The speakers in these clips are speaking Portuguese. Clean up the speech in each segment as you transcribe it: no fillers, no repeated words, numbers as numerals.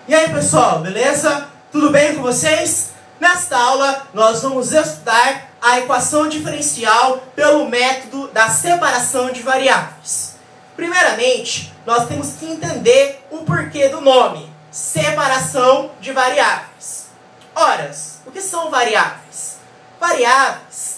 E aí pessoal, beleza? Tudo bem com vocês? Nesta aula nós vamos estudar a equação diferencial pelo método da separação de variáveis. Primeiramente, nós temos que entender o porquê do nome, separação de variáveis. Ora, o que são variáveis? Variáveis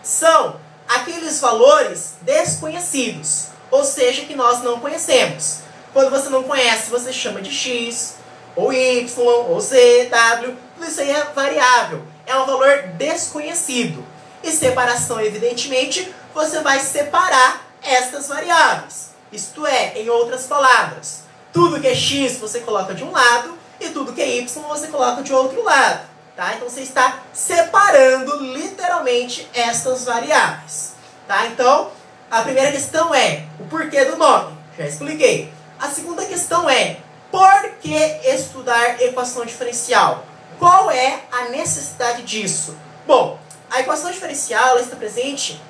são aqueles valores desconhecidos, ou seja, que nós não conhecemos. Quando você não conhece, você chama de x, ou y, ou z, w, tudo isso aí é variável, é um valor desconhecido. E separação, evidentemente, você vai separar estas variáveis. Isto é, em outras palavras, tudo que é x você coloca de um lado, e tudo que é y você coloca de outro lado. Tá? Então você está separando literalmente estas variáveis. Tá? Então, a primeira questão é o porquê do nome. Já expliquei. A segunda questão é, por que estudar equação diferencial? Qual é a necessidade disso? Bom, a equação diferencial ela está presente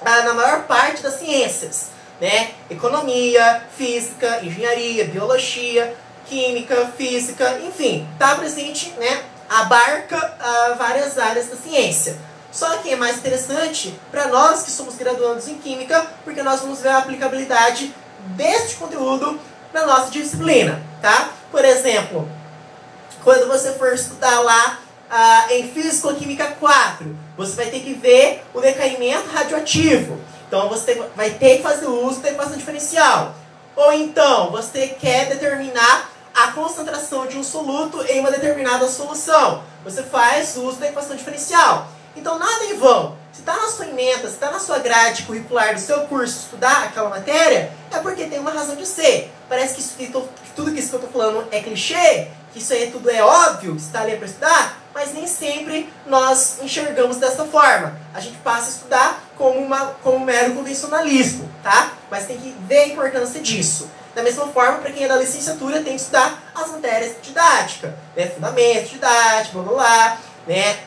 na maior parte das ciências, né? Economia, física, engenharia, biologia, química, física, enfim, está presente, né? Abarca várias áreas da ciência. Só que é mais interessante para nós que somos graduandos em Química, porque nós vamos ver a aplicabilidade deste conteúdo na nossa disciplina, tá? Por exemplo, quando você for estudar lá em Físico-Química 4, você vai ter que ver o decaimento radioativo. Então você vai ter que fazer uso da equação diferencial. Ou então, você quer determinar a concentração de um soluto em uma determinada solução. Você faz uso da equação diferencial. Então, nada em vão. Se está na sua ementa, se está na sua grade curricular do seu curso estudar aquela matéria, é porque tem uma razão de ser. Parece que tudo isso que eu estou falando é clichê, que isso aí tudo é óbvio, que você está ali para estudar, mas nem sempre nós enxergamos dessa forma. A gente passa a estudar como um mero convencionalismo, tá? Mas tem que ver a importância disso. Da mesma forma, para quem é da licenciatura, tem que estudar as matérias de didática, né? Fundamentos, didática, blá blá blá, né?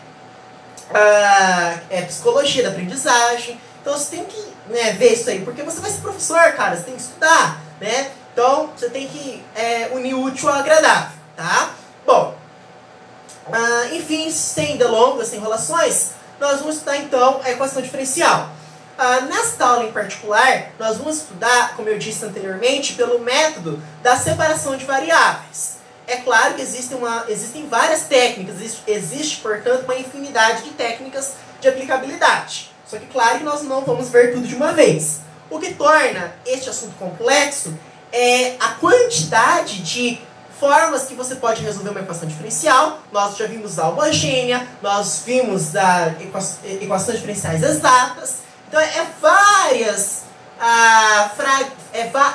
Psicologia da aprendizagem. Então você tem que, né, ver isso aí, porque você vai ser professor, cara, você tem que estudar, né? Então você tem que unir o útil ao agradável, tá? Bom, enfim, sem delongas, sem enrolações, nós vamos estudar então a equação diferencial. Nesta aula em particular, nós vamos estudar, como eu disse anteriormente, pelo método da separação de variáveis. É claro que existem várias técnicas, existe, portanto, uma infinidade de técnicas de aplicabilidade. Só que, claro que nós não vamos ver tudo de uma vez. O que torna este assunto complexo é a quantidade de formas que você pode resolver uma equação diferencial. Nós já vimos a homogênea, nós vimos equações diferenciais exatas. Então,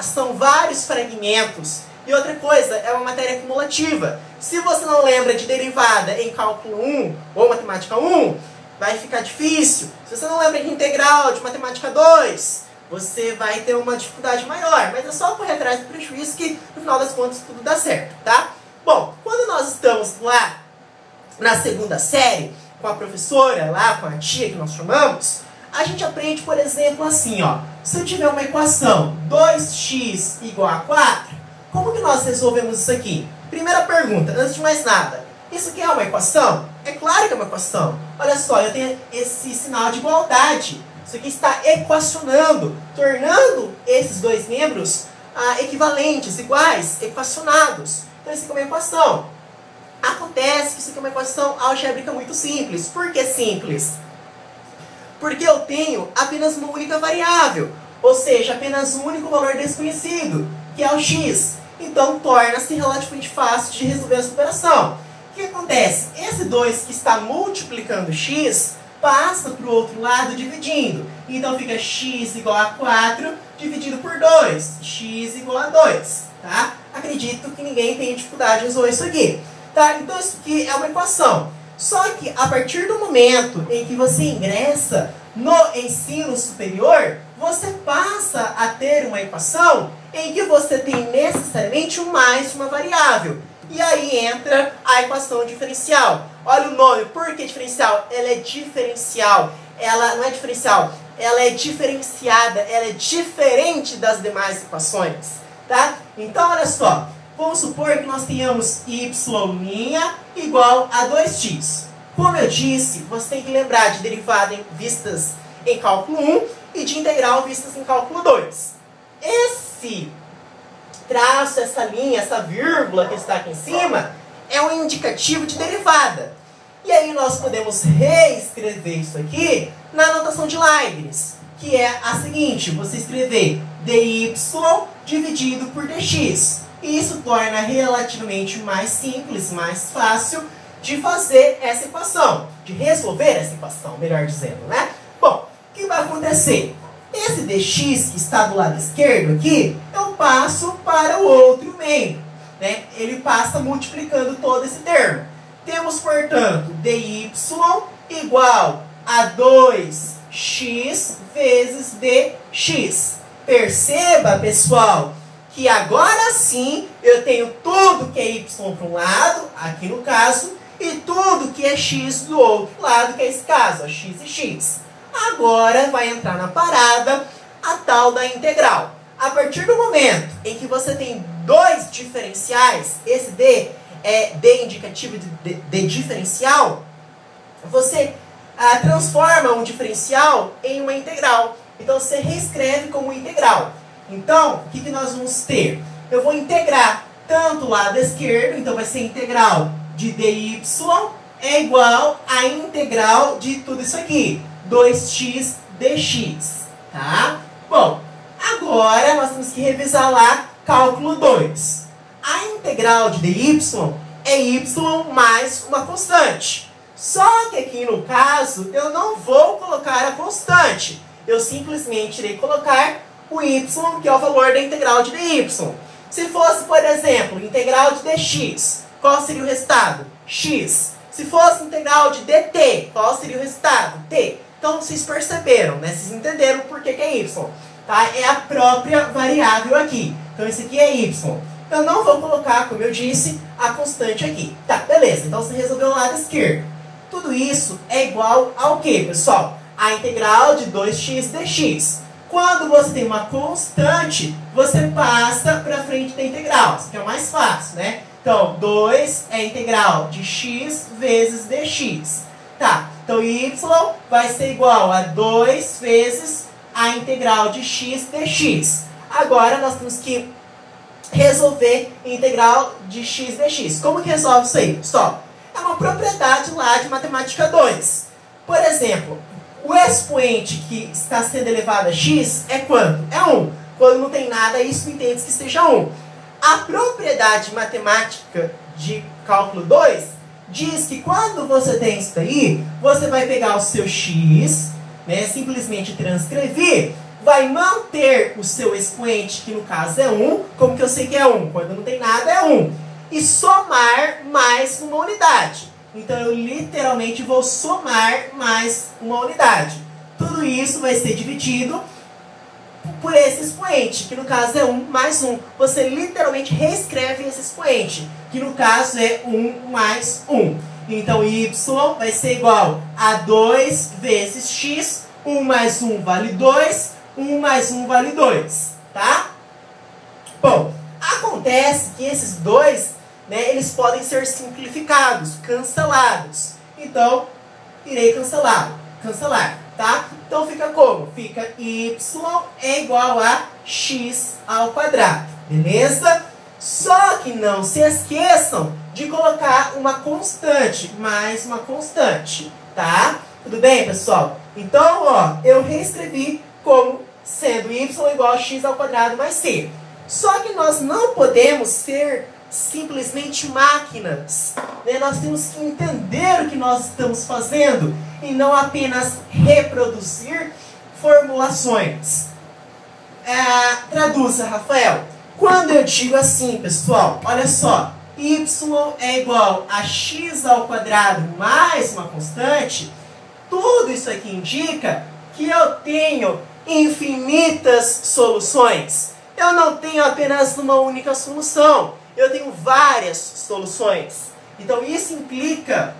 são vários fragmentos. E outra coisa, é uma matéria acumulativa. Se você não lembra de derivada em cálculo 1 ou matemática 1, vai ficar difícil. Se você não lembra de integral de matemática 2, você vai ter uma dificuldade maior. Mas é só correr atrás do prejuízo que, no final das contas, tudo dá certo, tá? Bom, quando nós estamos lá na segunda série, com a professora, lá com a tia que nós chamamos, a gente aprende, por exemplo, assim, ó. Se eu tiver uma equação 2x igual a 4, como que nós resolvemos isso aqui? Primeira pergunta, antes de mais nada. Isso aqui é uma equação? É claro que é uma equação. Olha só, eu tenho esse sinal de igualdade. Isso aqui está equacionando, tornando esses dois membros equivalentes, iguais, equacionados. Então isso aqui é uma equação. Acontece que isso aqui é uma equação algébrica muito simples. Por que simples? Porque eu tenho apenas uma única variável. Ou seja, apenas um único valor desconhecido, que é o x. Então, torna-se relativamente fácil de resolver essa operação. O que acontece? Esse 2 que está multiplicando x, passa para o outro lado dividindo. Então, fica x igual a 4 dividido por 2. X igual a 2. Tá? Acredito que ninguém tenha dificuldade em resolver isso aqui. Tá? Então, isso aqui é uma equação. Só que, a partir do momento em que você ingressa no ensino superior, você passa a ter uma equação em que você tem necessariamente mais de uma variável. E aí entra a equação diferencial. Olha o nome, por que diferencial? Ela é diferencial. Ela não é diferencial, ela é diferenciada, ela é diferente das demais equações. Tá? Então, olha só, Vamos supor que nós tenhamos y' igual a 2x. Como eu disse, você tem que lembrar de derivada vistas em cálculo 1 e de integral vistas em cálculo 2. Esse traço, essa linha, essa vírgula que está aqui em cima, é um indicativo de derivada. E aí nós podemos reescrever isso aqui na notação de Leibniz, que é a seguinte: você escrever dy dividido por dx. E isso torna relativamente mais simples, mais fácil de fazer essa equação, de resolver essa equação, melhor dizendo, né? Bom, o que vai acontecer? Esse dx que está do lado esquerdo aqui, eu passo para o outro membro, né? Ele passa multiplicando todo esse termo. Temos, portanto, dy igual a 2x vezes dx. Perceba, pessoal, que agora sim eu tenho tudo que é y para um lado, aqui no caso, e tudo que é x do outro lado, que é esse caso, ó, x e x. Agora vai entrar na parada a tal da integral. A partir do momento em que você tem dois diferenciais, esse d é d indicativo de diferencial, você transforma um diferencial em uma integral. Então você reescreve como integral. Então, o que nós vamos ter? Eu vou integrar tanto o lado esquerdo, então vai ser integral de dy é igual à integral de tudo isso aqui, 2x dx, tá? Bom, agora nós temos que revisar lá cálculo 2. A integral de dy é y mais uma constante. Só que aqui no caso eu não vou colocar a constante. Eu simplesmente irei colocar o y, que é o valor da integral de dy. Se fosse, por exemplo, integral de dx, qual seria o resultado? X. Se fosse integral de dt, qual seria o resultado? T. Então vocês perceberam, né? Vocês entenderam por que é y. Tá? É a própria variável aqui. Então esse aqui é y. Eu não vou colocar, como eu disse, a constante aqui. Tá, beleza. Então você resolveu o lado esquerdo. Tudo isso é igual ao quê, pessoal? A integral de 2x dx. Quando você tem uma constante, você passa para frente da integral. Isso aqui é o mais fácil, né? Então, 2 é a integral de x vezes dx. Tá, então y vai ser igual a 2 vezes a integral de x dx. Agora nós temos que resolver a integral de x dx. Como que resolve isso aí, pessoal? É uma propriedade lá de matemática 2. Por exemplo, o expoente que está sendo elevado a x é quanto? É 1. Quando não tem nada, isso entende que seja 1. A propriedade matemática de cálculo 2 diz que quando você tem isso daí, você vai pegar o seu x, né, simplesmente transcrever, vai manter o seu expoente, que no caso é 1, como que eu sei que é 1? Quando não tem nada é 1. E somar mais uma unidade. Então eu literalmente vou somar mais uma unidade. Tudo isso vai ser dividido por esse expoente, que no caso é 1 mais 1. Você literalmente reescreve esse expoente, que no caso é 1 mais 1. Então y vai ser igual a 2 vezes x, 1 mais 1 vale 2, 1 mais 1 vale 2, tá? Bom, acontece que esses dois, né, eles podem ser simplificados, cancelados. Então, irei cancelar, tá? Então fica como? Fica y é igual a x ao quadrado, beleza? Só que não se esqueçam de colocar uma constante, mais uma constante, tá? Tudo bem, pessoal? Então, ó, eu reescrevi como sendo y igual a x ao quadrado mais c. Só que nós não podemos ser simplesmente máquinas, né? Nós temos que entender o que nós estamos fazendo e não apenas reproduzir formulações. Traduza, Rafael. Quando eu digo assim, pessoal, olha só, y é igual a x ao quadrado mais uma constante, tudo isso aqui indica que eu tenho infinitas soluções. Eu não tenho apenas uma única solução. Eu tenho várias soluções. Então isso implica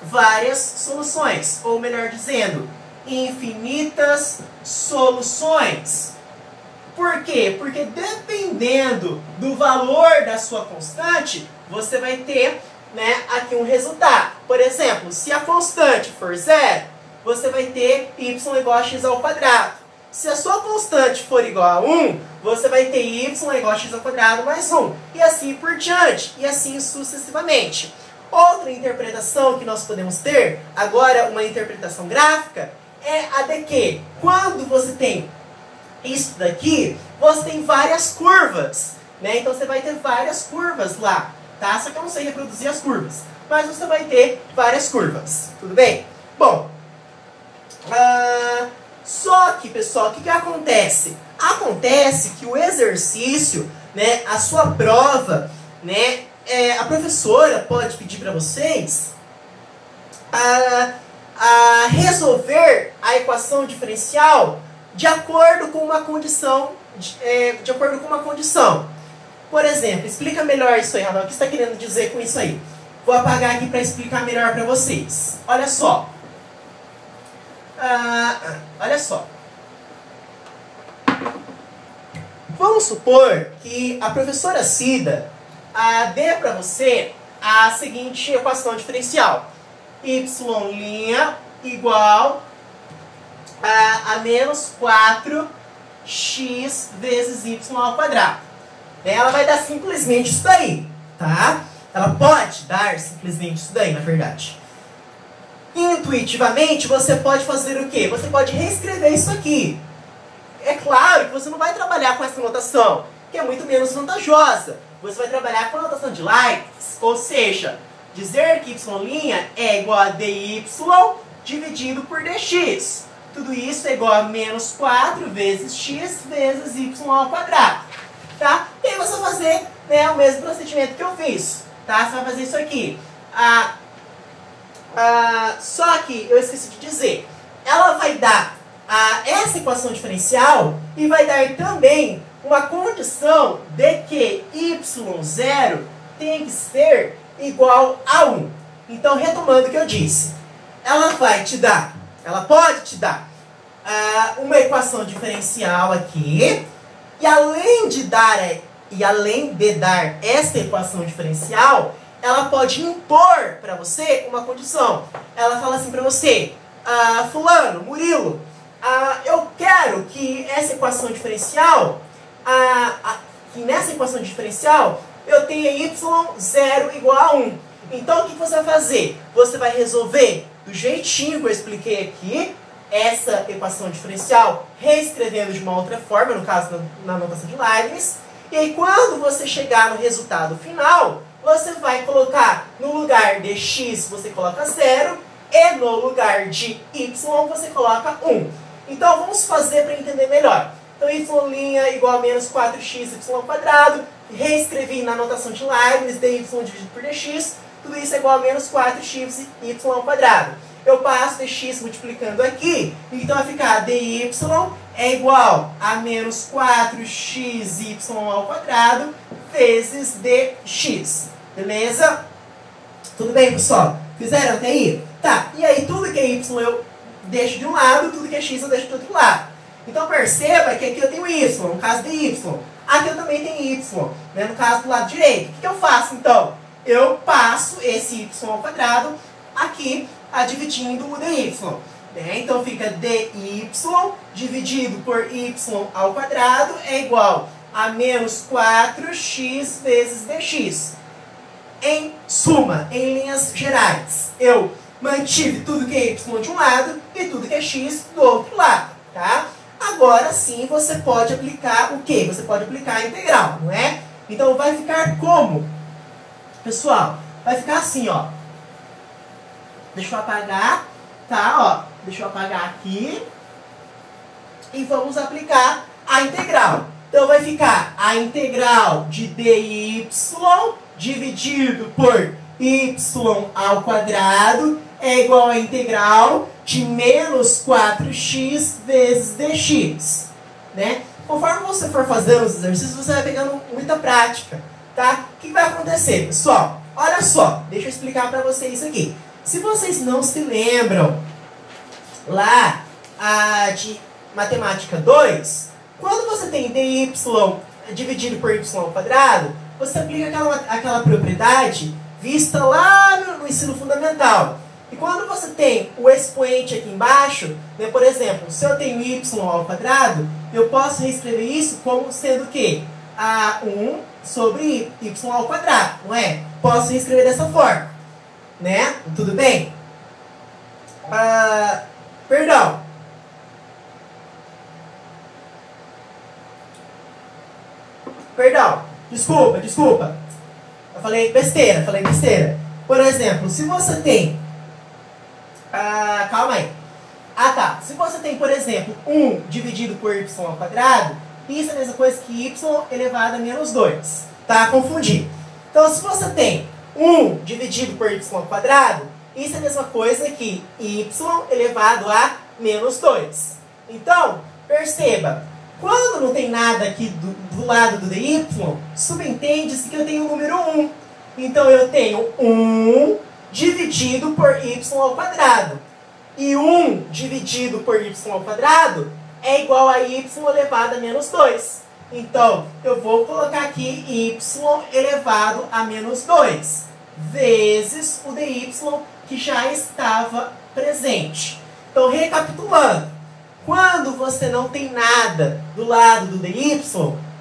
várias soluções. Ou melhor dizendo, infinitas soluções. Por quê? Porque dependendo do valor da sua constante, você vai ter, né, aqui um resultado. Por exemplo, se a constante for 0, você vai ter y igual a x ao quadrado. Se a sua constante for igual a 1, você vai ter y igual a x ao quadrado mais 1. E assim por diante. E assim sucessivamente. Outra interpretação que nós podemos ter, agora uma interpretação gráfica, é a de que quando você tem isso daqui, você tem várias curvas, né? Então você vai ter várias curvas lá, tá? Só que eu não sei reproduzir as curvas, mas você vai ter várias curvas, tudo bem? Bom, só que, pessoal, o que acontece? Acontece que o exercício, né, a sua prova, né, a professora pode pedir para vocês a resolver a equação diferencial de acordo com uma condição. De acordo com uma condição. Por exemplo, explica melhor isso aí, Rafael. O que você está querendo dizer com isso aí? Vou apagar aqui para explicar melhor para vocês. Olha só. Olha só. Vamos supor que a professora Cida dê para você a seguinte equação diferencial. Y' igual a menos 4x vezes y ao quadrado. Ela vai dar simplesmente isso daí, tá? Ela pode dar simplesmente isso daí, na verdade. Intuitivamente, você pode fazer o quê? Você pode reescrever isso aqui. É claro que você não vai trabalhar com essa notação, que é muito menos vantajosa. Você vai trabalhar com a notação de Leibniz, ou seja, dizer que y' é igual a dy dividido por dx. Tudo isso é igual a menos 4 vezes x vezes y ao quadrado. Tá? E aí você vai fazer, né, o mesmo procedimento que eu fiz. Tá? Você vai fazer isso aqui. Só que eu esqueci de dizer. Ela vai dar essa equação diferencial e vai dar também uma condição de que y0 tem que ser igual a 1. Então, retomando o que eu disse. Ela vai te dar, ela pode te dar uma equação diferencial aqui. E além de dar essa equação diferencial, ela pode impor para você uma condição. Ela fala assim para você, fulano, Murilo, eu quero que essa equação diferencial, que nessa equação diferencial eu tenha y0 igual a 1. Então o que você vai fazer? Você vai resolver do jeitinho que eu expliquei aqui, essa equação diferencial, reescrevendo de uma outra forma, no caso na notação de Leibniz. E aí quando você chegar no resultado final, você vai colocar no lugar de x você coloca 0 e no lugar de y você coloca 1. Então vamos fazer para entender melhor. Então y' igual a menos 4x y ao quadrado, reescrevi na notação de Leibniz, dy dividido por dx, tudo isso é igual a menos 4x y ao quadrado. Eu passo dx multiplicando aqui, então vai ficar dy é igual a menos 4xy ao quadrado vezes dx. Beleza? Tudo bem, pessoal? Fizeram até aí? Tá, e aí tudo que é y eu deixo de um lado, tudo que é x eu deixo do outro lado. Então perceba que aqui eu tenho y, no caso de y. Aqui eu também tenho y, né, no caso do lado direito. O que eu faço então? Eu passo esse y ao quadrado aqui, dividindo o dy. Né? Então fica dy dividido por y ao quadrado é igual a menos 4x vezes dx. Em suma, em linhas gerais, eu mantive tudo que é y de um lado e tudo que é x do outro lado. Tá? Agora sim você pode aplicar o quê? Você pode aplicar a integral, não é? Então vai ficar como? Pessoal, vai ficar assim, ó. Deixa eu apagar, tá? Ó, deixa eu apagar aqui. E vamos aplicar a integral. Então vai ficar a integral de dy dividido por y ao quadrado é igual à integral de menos 4x vezes dx. Né? Conforme você for fazendo os exercícios, você vai pegando muita prática. Tá? O que vai acontecer, pessoal? Olha só, deixa eu explicar para vocês isso aqui. Se vocês não se lembram lá de matemática 2, Quando você tem dy dividido por y ao quadrado, você aplica aquela propriedade vista lá no ensino fundamental. E quando você tem o expoente aqui embaixo, né, por exemplo, se eu tenho y ao quadrado, eu posso reescrever isso como sendo o quê? 1 sobre y ao quadrado, não é? Posso reescrever dessa forma, né? Tudo bem? Perdão. Perdão. Desculpa. Eu falei besteira. Por exemplo, se você tem... calma aí. Tá. Se você tem, por exemplo, 1 dividido por y ao quadrado, isso é a mesma coisa que y elevado a menos 2. Tá? Confundi. Então, se você tem 1 dividido por y ao quadrado, isso é a mesma coisa que y elevado a menos 2. Então, perceba, quando não tem nada aqui do lado do dy, subentende-se que eu tenho o número 1. Então, eu tenho 1 dividido por y ao quadrado. E 1 dividido por y ao quadrado é igual a y elevado a menos 2. Então, eu vou colocar aqui y elevado a menos 2, vezes o dy que já estava presente. Então, recapitulando, quando você não tem nada do lado do dy,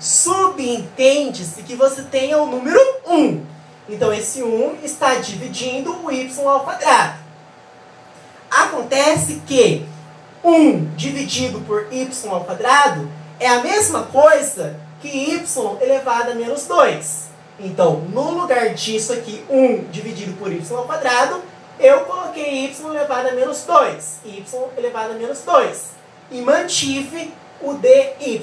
subentende-se que você tenha o número 1. Então, esse 1 está dividindo o y ao quadrado. Acontece que 1 dividido por y ao quadrado é a mesma coisa que y elevado a menos 2. Então, no lugar disso aqui, 1 dividido por y ao quadrado, eu coloquei y elevado a menos 2. Y elevado a menos 2. E mantive o dy,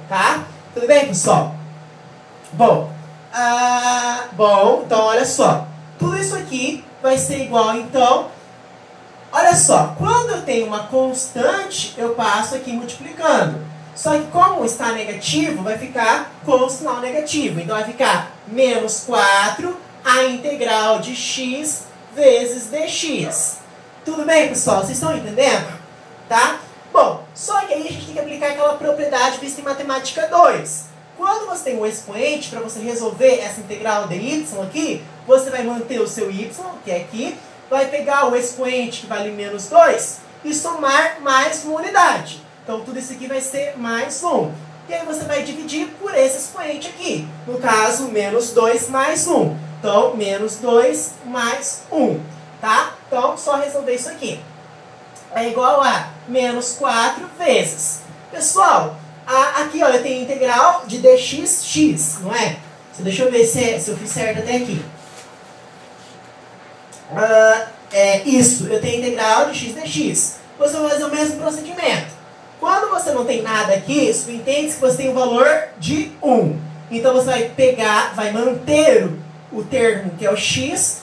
tá? Tudo bem, pessoal? Bom, então olha só. Tudo isso aqui vai ser igual, então... Olha só, quando eu tenho uma constante, eu passo aqui multiplicando. Só que como está negativo, vai ficar com o sinal negativo. Então vai ficar menos 4 a integral de x vezes dx. Tudo bem, pessoal? Vocês estão entendendo? Tá? Bom, só que aí a gente tem que aplicar aquela propriedade vista em matemática 2. Quando você tem um expoente, para você resolver essa integral dy aqui, você vai manter o seu y, que é aqui, vai pegar o expoente que vale menos 2 e somar mais uma unidade. Então, tudo isso aqui vai ser mais 1. E aí você vai dividir por esse expoente aqui. No caso, menos 2 mais 1. Então, menos 2 mais 1. Tá? Então, só resolver isso aqui. É igual a menos 4 vezes. Pessoal, aqui ó, eu tenho integral de dx, não é? Deixa eu ver se eu fiz certo até aqui. Isso, eu tenho integral de x dx. Você vai fazer o mesmo procedimento. Quando você não tem nada aqui, subentende que você tem o valor de 1. Então você vai pegar, vai manter o termo que é o x,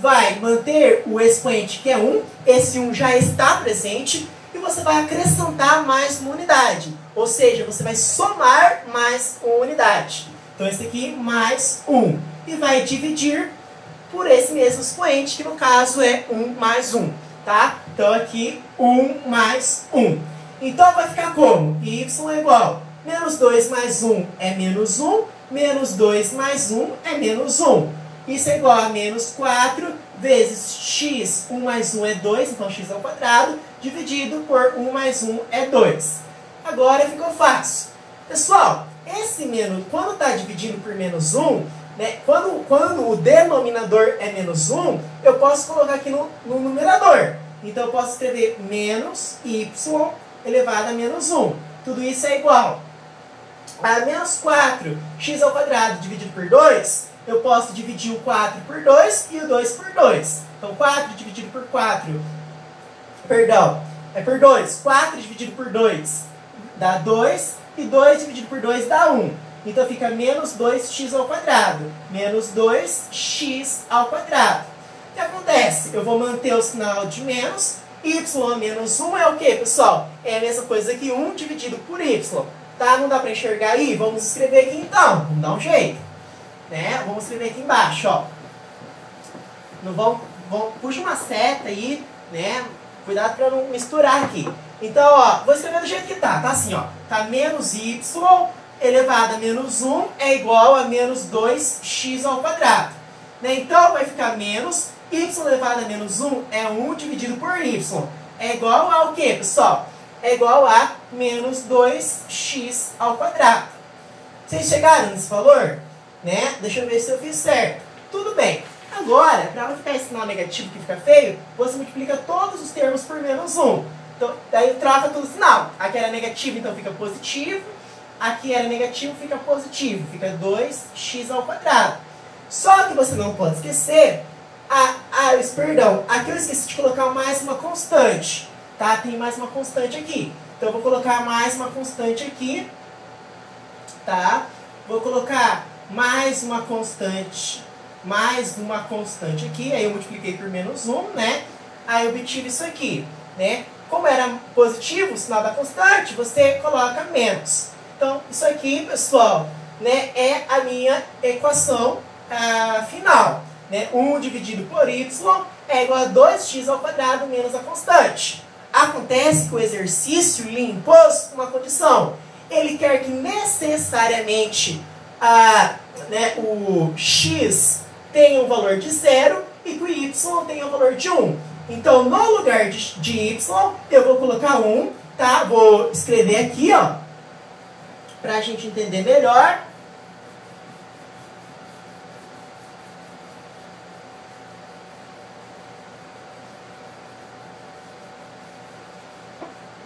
vai manter o expoente que é 1, esse 1 já está presente, e você vai acrescentar mais uma unidade. Ou seja, você vai somar mais uma unidade. Então esse aqui mais 1. E vai dividir por esse mesmo expoente, que no caso é 1 mais 1, tá? Então aqui 1 mais 1. Então vai ficar como? Y é igual, menos 2 mais 1 é menos 1, menos 2 mais 1 é menos 1. Isso é igual a menos 4 vezes x, 1 mais 1 é 2, então x ao quadrado, dividido por 1 mais 1 é 2. Agora ficou fácil. Pessoal, esse menos, quando está dividido por menos 1, né, quando o denominador é menos 1, eu posso colocar aqui no numerador. Então eu posso escrever menos y elevado a menos 1. Tudo isso é igual a menos 4 x ao quadrado dividido por 2. Eu posso dividir o 4 por 2 e o 2 por 2. Então 4 dividido por 4, perdão, é por 2. 4 dividido por 2 dá 2 e 2 dividido por 2 dá 1. Então fica menos 2x ao quadrado. Menos 2x ao quadrado. O que acontece? Eu vou manter o sinal de menos. Y a menos 1 é o que, pessoal? É a mesma coisa que 1 dividido por y. Tá? Não dá para enxergar aí? Vamos escrever aqui então. Vamos dar um jeito. Né? Vamos escrever aqui embaixo. Ó. Puxa uma seta aí. Né? Cuidado para não misturar aqui. Então, ó, vou escrever do jeito que tá assim, ó. Tá menos y elevado a menos 1 é igual a menos 2x ao quadrado. Né? Então, vai ficar menos y elevado a menos 1 é 1 dividido por y. É igual a o quê, pessoal? É igual a menos 2x ao quadrado. Vocês chegaram nesse valor? Né? Deixa eu ver se eu fiz certo. Tudo bem. Agora, para não ficar esse sinal negativo que fica feio, você multiplica todos os termos por menos 1. Então, daí troca todo o sinal. Aqui era negativo, então fica positivo. Aqui era negativo, fica positivo. Fica 2x ao quadrado. Só que você não pode esquecer... perdão, aqui eu esqueci de colocar mais uma constante. Tá? Tem mais uma constante aqui. Então eu vou colocar mais uma constante aqui. Tá? Vou colocar mais uma constante aqui. Aí eu multipliquei por menos 1, né? Aí eu obtive isso aqui, né? Como era positivo o sinal da constante, você coloca menos. Então, isso aqui, pessoal, né, é a minha equação final. Né? 1 dividido por y é igual a 2x ao quadrado menos a constante. Acontece que o exercício lhe impôs uma condição. Ele quer que necessariamente o x tenha um valor de 0 e que o y tenha um valor de 1. Então, no lugar de y, eu vou colocar 1, tá? Vou escrever aqui, ó, pra gente entender melhor.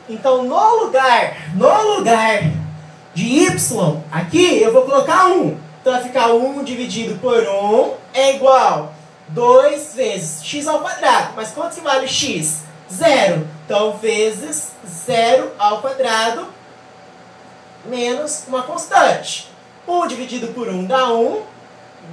Então, no lugar de y, aqui, eu vou colocar 1. Então, vai ficar 1 dividido por 1 é igual a 2 vezes x ao quadrado. Mas quanto que vale x? 0. Então, vezes 0 ao quadrado menos uma constante. 1 dividido por 1 dá 1.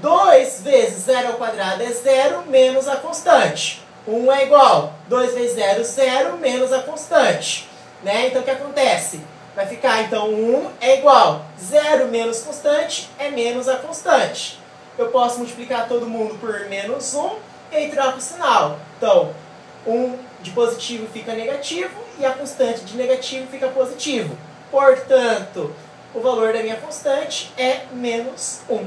2 vezes 0 ao quadrado é 0 menos a constante. 1 é igual a 2 vezes 0, 0 menos a constante. Né? Então, o que acontece? Vai ficar, então, 1 é igual a 0 menos constante é menos a constante. Eu posso multiplicar todo mundo por menos 1 e aí troco o sinal. Então, 1 de positivo fica negativo e a constante de negativo fica positivo. Portanto, o valor da minha constante é menos 1.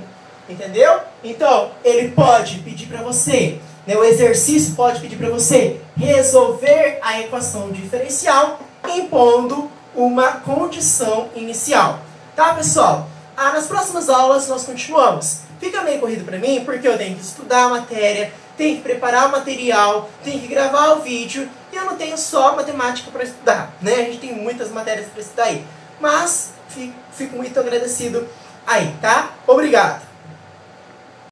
Entendeu? Então, ele pode pedir para você, né, o exercício pode pedir para você resolver a equação diferencial impondo uma condição inicial. Tá, pessoal? Nas próximas aulas nós continuamos. Fica meio corrido para mim porque eu tenho que estudar a matéria, tenho que preparar o material, tenho que gravar o vídeo e eu não tenho só matemática para estudar, né? A gente tem muitas matérias para estudar aí. Mas fico muito agradecido aí, tá? Obrigado!